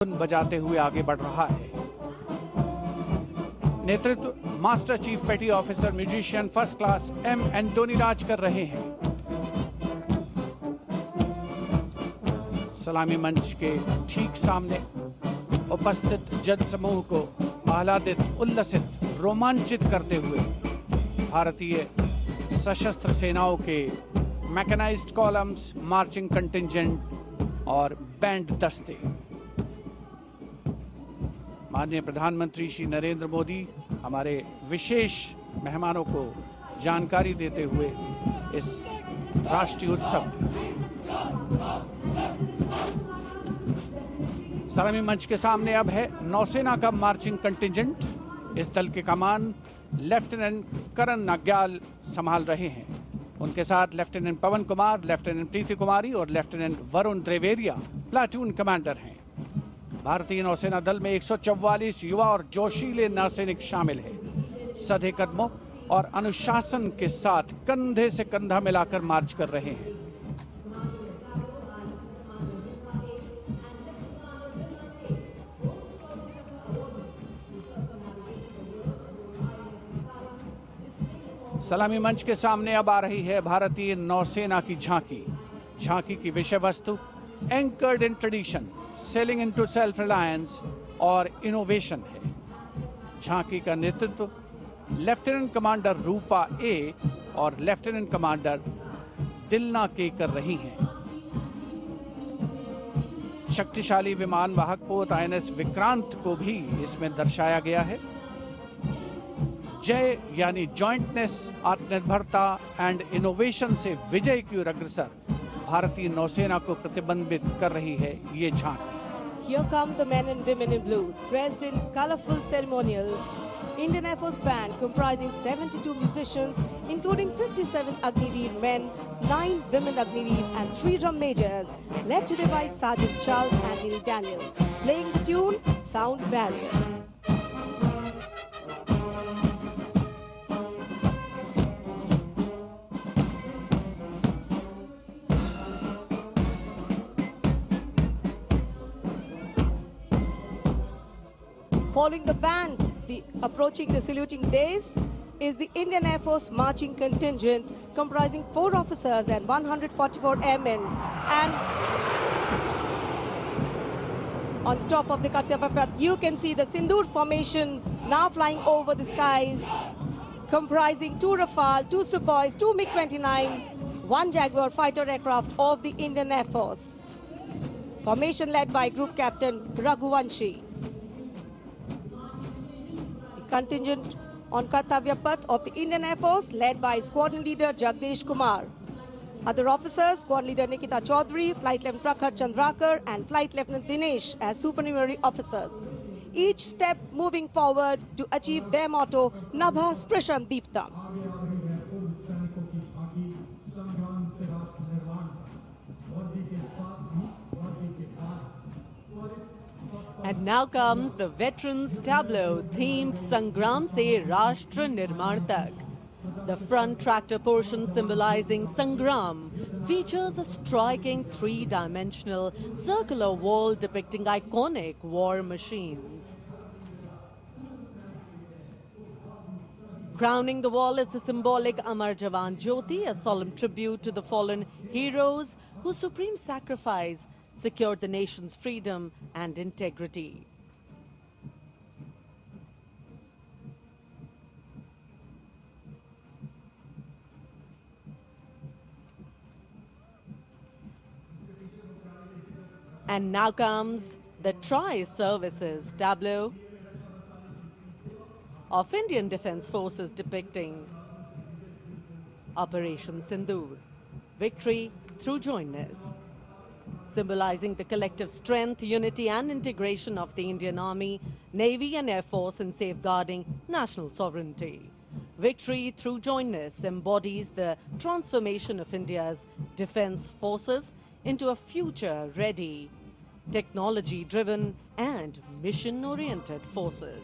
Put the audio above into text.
धुन बजाते हुए आगे बढ़ रहा है। नेतृत्व master chief petty officer musician first class M Antony Raj कर रहे हैं। सलामी मंच के ठीक सामने उपस्थित जन समूह को आह्लादित, उल्लसित, रोमांचित करते हुए भारतीय सशस्त्र सेनाओं के मैकेनाइज्ड कॉलम्स, मार्चिंग कंटिंजेंट और बैंड दस्ते। माननीय प्रधानमंत्री श्री नरेंद्र मोदी हमारे विशेष मेहमानों को जानकारी देते हुए इस राष्ट्रीय उत्सव सलामी मंच के सामने अब है नौसेना का मार्चिंग कंटिंजेंट। इस दल के कमान लेफ्टिनेंट करण नाग्याल संभाल रहे हैं। उनके साथ लेफ्टिनेंट पवन कुमार, लेफ्टिनेंट प्रीति कुमारी और लेफ्टिनेंट वरुण द्विवेदिया प्लाटून कमांडर हैं। भारतीय नौसेना दल में 144 युवा और जोशीले नौसैनिक शामिल हैं। सधे कदमों और अनुशासन के साथ कंधे से कंधा मिलाकर मार्च कर रहे हैं। सलामी मंच के सामने अब आ रही है भारतीय नौसेना की झांकी। झांकी की विषय वस्तु anchored in tradition, sailing into self reliance और इनोवेशन है। झांकी का नेतृत्व लेफ्टिनेंट कमांडर रूपा ए और लेफ्टिनेंट कमांडर दिलना के कर रही हैं। शक्तिशाली विमान वाहक पोत आईएनएस विक्रांत को भी इसमें दर्शाया गया है। जय यानी जॉइंटनेस, आत्मनिर्भरता एंड इनोवेशन से विजय की ओर अग्रसर भारतीय नौसेना को प्रतिबिंबित कर रही है ये झांकी। Here come the men and women in blue, dressed in colorful ceremonials. Indian Air Force band comprising 72 musicians, including 57 Agniveer men, 9 women Agniveer and 3 drum majors, led today by Sergeant Charles Anthony Daniel, playing the tune Sound Barrier. Following the band, approaching the saluting dais is the Indian Air Force marching contingent comprising 4 officers and 144 airmen. And on top of the Kartavya Path, you can see the Sindoor formation now flying over the skies, comprising 2 Rafale, 2 Sukhois, 2 MiG-29, 1 Jaguar fighter aircraft of the Indian Air Force. Formation led by Group Captain Raghuvanshi. Contingent on Kartavya Path of the Indian Air Force led by Squadron Leader Jagdish Kumar. Other officers, Squadron Leader Nikita Chaudhary, Flight Lieutenant Prakhar Chandrakar and Flight Lieutenant Dinesh as supernumerary officers. Each step moving forward to achieve their motto, Nabha Sprisham Deeptam. And now comes the Veterans Tableau themed Sangram Se Rashtra Nirman Tak. The front tractor portion symbolizing Sangram features a striking 3-dimensional circular wall depicting iconic war machines. Crowning the wall is the symbolic Amar Jawan Jyoti, a solemn tribute to the fallen heroes whose supreme sacrifice secured the nation's freedom and integrity. And now comes the Tri-Services tableau of Indian Defence Forces depicting Operation Sindoor, victory through jointness, symbolizing the collective strength, unity and integration of the Indian Army, Navy and Air Force in safeguarding national sovereignty. Victory through jointness embodies the transformation of India's defense forces into a future-ready, technology-driven and mission-oriented forces.